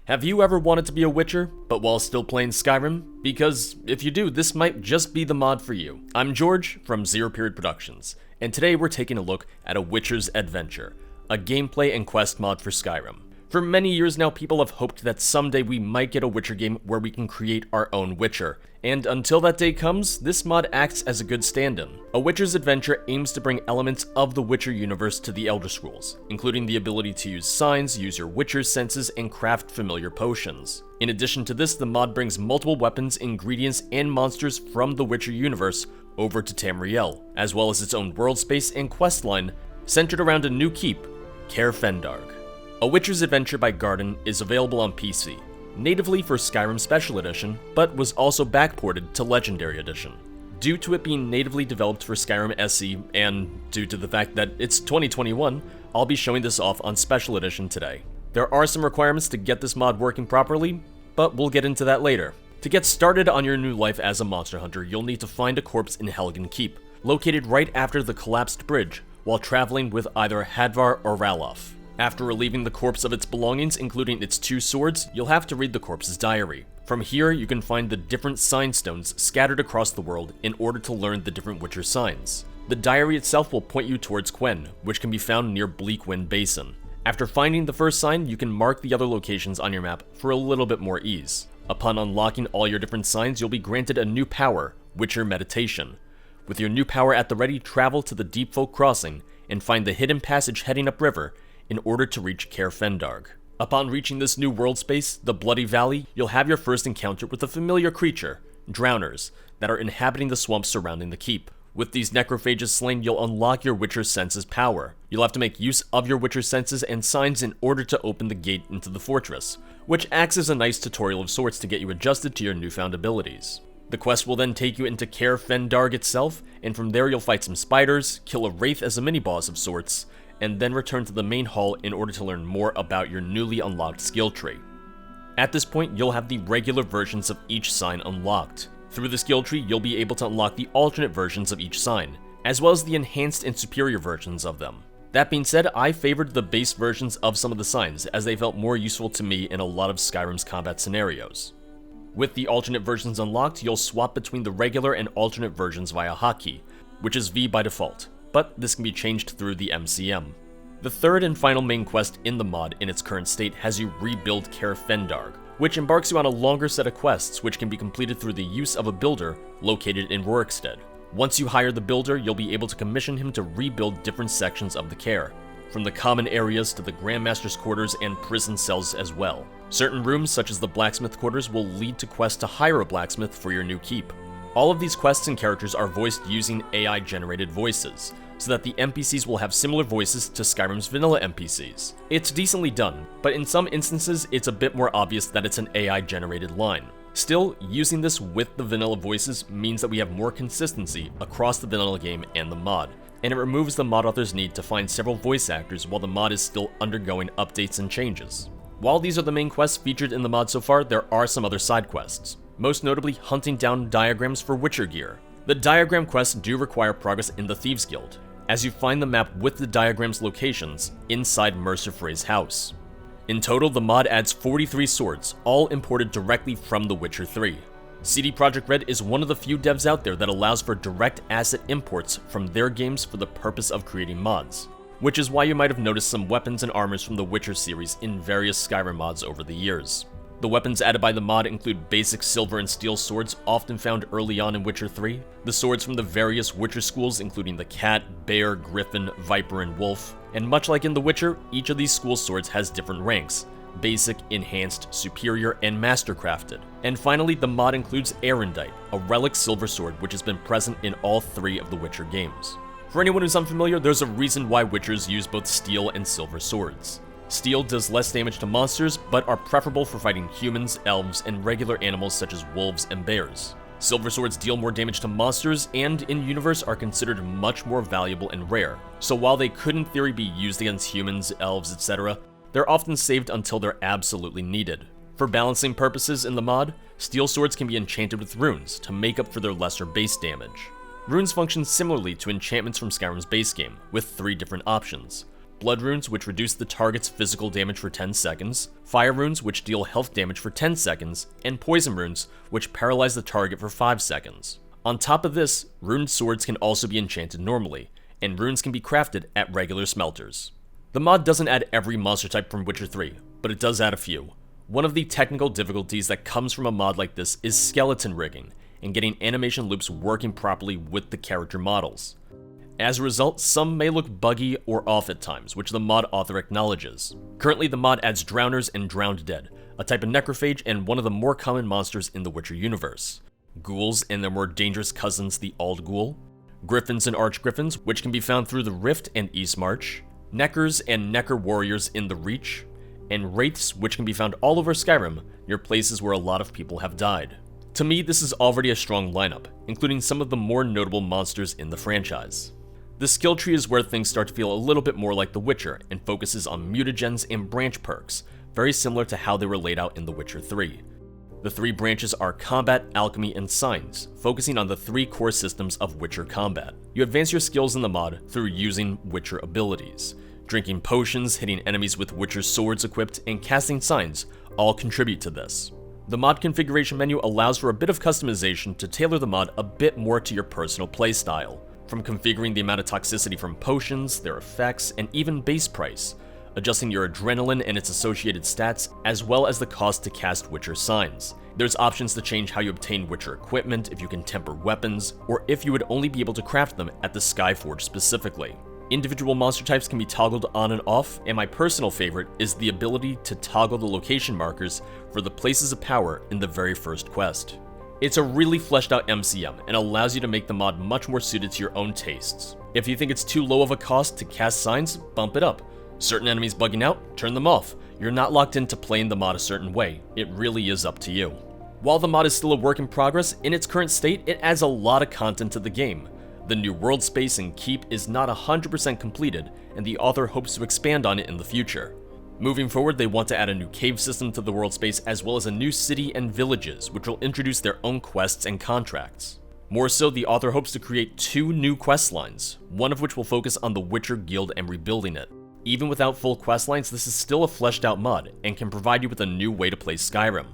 Have you ever wanted to be a Witcher, but while still playing Skyrim? Because if you do, this might just be the mod for you. I'm George from Zero Period Productions, and today we're taking a look at A Witcher's Adventure, a gameplay and quest mod for Skyrim. For many years now, people have hoped that someday we might get a Witcher game where we can create our own Witcher. And until that day comes, this mod acts as a good stand-in. A Witcher's Adventure aims to bring elements of the Witcher universe to the Elder Scrolls, including the ability to use signs, use your Witcher senses, and craft familiar potions. In addition to this, the mod brings multiple weapons, ingredients, and monsters from the Witcher universe over to Tamriel, as well as its own world space and questline centered around a new keep, Caer Fendarg. A Witcher's Adventure by Gardden is available on PC, natively for Skyrim Special Edition, but was also backported to Legendary Edition. Due to it being natively developed for Skyrim SE, and due to the fact that it's 2021, I'll be showing this off on Special Edition today. There are some requirements to get this mod working properly, but we'll get into that later. To get started on your new life as a monster hunter, you'll need to find a corpse in Helgen Keep, located right after the collapsed bridge, while traveling with either Hadvar or Ralof. After relieving the corpse of its belongings, including its 2 swords, you'll have to read the corpse's diary. From here, you can find the different sign stones scattered across the world in order to learn the different Witcher signs. The diary itself will point you towards Gwent, which can be found near Bleakwind Basin. After finding the first sign, you can mark the other locations on your map for a little bit more ease. Upon unlocking all your different signs, you'll be granted a new power, Witcher Meditation. With your new power at the ready, travel to the Deepfolk Crossing and find the hidden passage heading upriver in order to reach Caer Fendarg. Upon reaching this new world space, the Bloody Valley, you'll have your first encounter with a familiar creature, drowners, that are inhabiting the swamps surrounding the keep. With these necrophages slain, you'll unlock your Witcher senses power. You'll have to make use of your Witcher senses and signs in order to open the gate into the fortress, which acts as a nice tutorial of sorts to get you adjusted to your newfound abilities. The quest will then take you into Caer Fendarg itself, and from there you'll fight some spiders, kill a wraith as a mini-boss of sorts, and then return to the main hall in order to learn more about your newly unlocked skill tree. At this point, you'll have the regular versions of each sign unlocked. Through the skill tree, you'll be able to unlock the alternate versions of each sign, as well as the enhanced and superior versions of them. That being said, I favored the base versions of some of the signs, as they felt more useful to me in a lot of Skyrim's combat scenarios. With the alternate versions unlocked, you'll swap between the regular and alternate versions via hotkey, which is V by default, but this can be changed through the MCM. The third and final main quest in the mod in its current state has you rebuild Caer Fendarg, which embarks you on a longer set of quests which can be completed through the use of a builder located in Rorikstead. Once you hire the builder, you'll be able to commission him to rebuild different sections of the Caer, from the common areas to the Grandmaster's quarters and prison cells as well. Certain rooms, such as the blacksmith quarters, will lead to quests to hire a blacksmith for your new keep. All of these quests and characters are voiced using AI-generated voices, so that the NPCs will have similar voices to Skyrim's vanilla NPCs. It's decently done, but in some instances it's a bit more obvious that it's an AI-generated line. Still, using this with the vanilla voices means that we have more consistency across the vanilla game and the mod, and it removes the mod author's need to find several voice actors while the mod is still undergoing updates and changes. While these are the main quests featured in the mod so far, there are some other side quests, most notably hunting down diagrams for Witcher gear. The diagram quests do require progress in the Thieves Guild, as you find the map with the diagram's locations inside Mercer Frey's house. In total, the mod adds 43 swords, all imported directly from The Witcher 3. CD Projekt Red is one of the few devs out there that allows for direct asset imports from their games for the purpose of creating mods, which is why you might have noticed some weapons and armors from the Witcher series in various Skyrim mods over the years. The weapons added by the mod include basic silver and steel swords often found early on in Witcher 3, the swords from the various Witcher schools including the Cat, Bear, Griffin, Viper, and Wolf, and much like in The Witcher, each of these school swords has different ranks: basic, enhanced, superior, and mastercrafted. And finally, the mod includes Erendite, a relic silver sword which has been present in all 3 of the Witcher games. For anyone who's unfamiliar, there's a reason why Witchers use both steel and silver swords. Steel does less damage to monsters, but are preferable for fighting humans, elves, and regular animals such as wolves and bears. Silver swords deal more damage to monsters, and in universe are considered much more valuable and rare, so while they could in theory be used against humans, elves, etc., they're often saved until they're absolutely needed. For balancing purposes in the mod, steel swords can be enchanted with runes to make up for their lesser base damage. Runes function similarly to enchantments from Skyrim's base game, with 3 different options. blood runes which reduce the target's physical damage for 10 seconds, fire runes which deal health damage for 10 seconds, and poison runes which paralyze the target for 5 seconds. On top of this, runed swords can also be enchanted normally, and runes can be crafted at regular smelters. The mod doesn't add every monster type from Witcher 3, but it does add a few. One of the technical difficulties that comes from a mod like this is skeleton rigging, and getting animation loops working properly with the character models. As a result, some may look buggy or off at times, which the mod author acknowledges. Currently, the mod adds Drowners and Drowned Dead, a type of necrophage and one of the more common monsters in the Witcher universe. Ghouls and their more dangerous cousins, the Aldghoul. Griffins and Archgriffins, which can be found through the Rift and East March. Neckers and Necker warriors in the Reach. And Wraiths, which can be found all over Skyrim, near places where a lot of people have died. To me, this is already a strong lineup, including some of the more notable monsters in the franchise. The skill tree is where things start to feel a little bit more like The Witcher, and focuses on mutagens and branch perks, very similar to how they were laid out in The Witcher 3. The 3 branches are Combat, Alchemy, and Signs, focusing on the 3 core systems of Witcher combat. You advance your skills in the mod through using Witcher abilities. Drinking potions, hitting enemies with Witcher swords equipped, and casting signs all contribute to this. The mod configuration menu allows for a bit of customization to tailor the mod a bit more to your personal playstyle. From configuring the amount of toxicity from potions, their effects, and even base price, adjusting your adrenaline and its associated stats, as well as the cost to cast Witcher signs. There's options to change how you obtain Witcher equipment, if you can temper weapons, or if you would only be able to craft them at the Skyforge specifically. Individual monster types can be toggled on and off, and my personal favorite is the ability to toggle the location markers for the places of power in the very first quest. It's a really fleshed out MCM and allows you to make the mod much more suited to your own tastes. If you think it's too low of a cost to cast signs, bump it up. Certain enemies bugging out, turn them off. You're not locked into playing the mod a certain way. It really is up to you. While the mod is still a work in progress, in its current state, it adds a lot of content to the game. The new world space and keep is not 100% completed, and the author hopes to expand on it in the future. Moving forward, they want to add a new cave system to the world space as well as a new city and villages, which will introduce their own quests and contracts. More so, the author hopes to create 2 new quest lines, one of which will focus on the Witcher Guild and rebuilding it. Even without full quest lines, this is still a fleshed out mod, and can provide you with a new way to play Skyrim.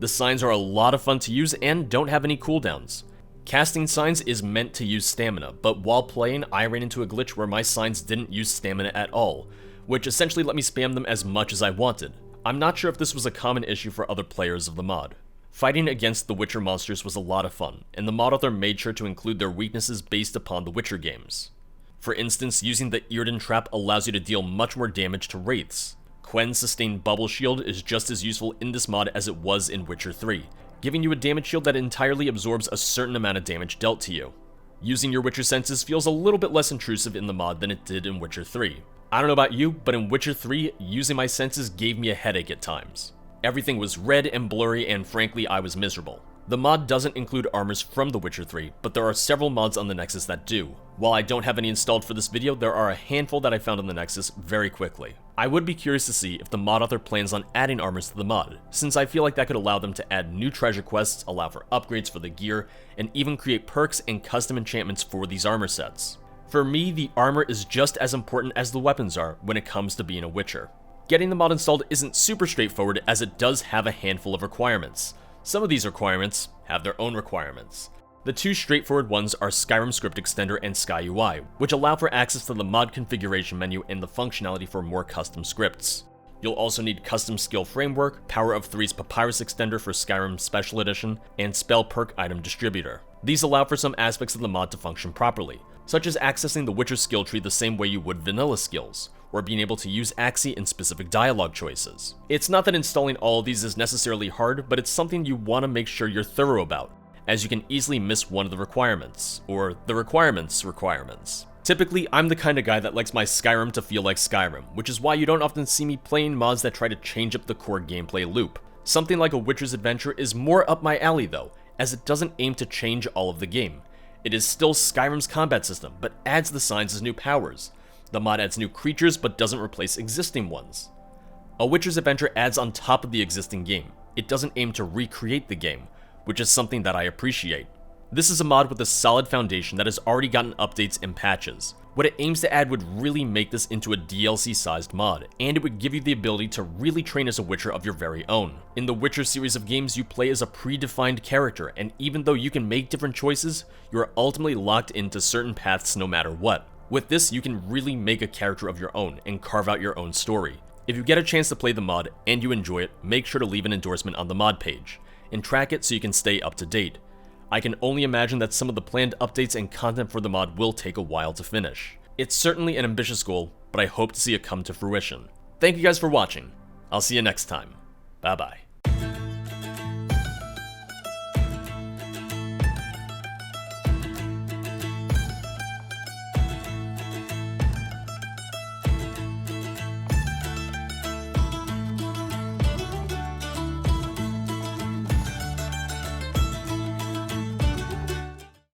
The signs are a lot of fun to use and don't have any cooldowns. Casting signs is meant to use stamina, but while playing, I ran into a glitch where my signs didn't use stamina at all, which essentially let me spam them as much as I wanted. I'm not sure if this was a common issue for other players of the mod. Fighting against the Witcher monsters was a lot of fun, and the mod author made sure to include their weaknesses based upon the Witcher games. For instance, using the Earden Trap allows you to deal much more damage to Wraiths. Qwen's sustained bubble shield is just as useful in this mod as it was in Witcher 3, giving you a damage shield that entirely absorbs a certain amount of damage dealt to you. Using your Witcher senses feels a little bit less intrusive in the mod than it did in Witcher 3. I don't know about you, but in Witcher 3, using my senses gave me a headache at times. Everything was red and blurry, and frankly, I was miserable. The mod doesn't include armors from The Witcher 3, but there are several mods on the Nexus that do. While I don't have any installed for this video, there are a handful that I found on the Nexus very quickly. I would be curious to see if the mod author plans on adding armors to the mod, since I feel like that could allow them to add new treasure quests, allow for upgrades for the gear, and even create perks and custom enchantments for these armor sets. For me, the armor is just as important as the weapons are when it comes to being a Witcher. Getting the mod installed isn't super straightforward, as it does have a handful of requirements. Some of these requirements have their own requirements. The 2 straightforward ones are Skyrim Script Extender and SkyUI, which allow for access to the mod configuration menu and the functionality for more custom scripts. You'll also need Custom Skill Framework, Power of 3's Papyrus Extender for Skyrim Special Edition, and Spell Perk Item Distributor. These allow for some aspects of the mod to function properly, such as accessing the Witcher skill tree the same way you would vanilla skills, or being able to use Axii in specific dialogue choices. It's not that installing all of these is necessarily hard, but it's something you want to make sure you're thorough about, as you can easily miss one of the requirements, or the requirements. Typically, I'm the kind of guy that likes my Skyrim to feel like Skyrim, which is why you don't often see me playing mods that try to change up the core gameplay loop. Something like A Witcher's Adventure is more up my alley though, as it doesn't aim to change all of the game. It is still Skyrim's combat system, but adds the signs as new powers. The mod adds new creatures, but doesn't replace existing ones. A Witcher's Adventure adds on top of the existing game. It doesn't aim to recreate the game, which is something that I appreciate. This is a mod with a solid foundation that has already gotten updates and patches. What it aims to add would really make this into a DLC-sized mod, and it would give you the ability to really train as a Witcher of your very own. In the Witcher series of games, you play as a predefined character, and even though you can make different choices, you are ultimately locked into certain paths no matter what. With this, you can really make a character of your own and carve out your own story. If you get a chance to play the mod and you enjoy it, make sure to leave an endorsement on the mod page, and track it so you can stay up to date. I can only imagine that some of the planned updates and content for the mod will take a while to finish. It's certainly an ambitious goal, but I hope to see it come to fruition. Thank you guys for watching. I'll see you next time. Bye bye.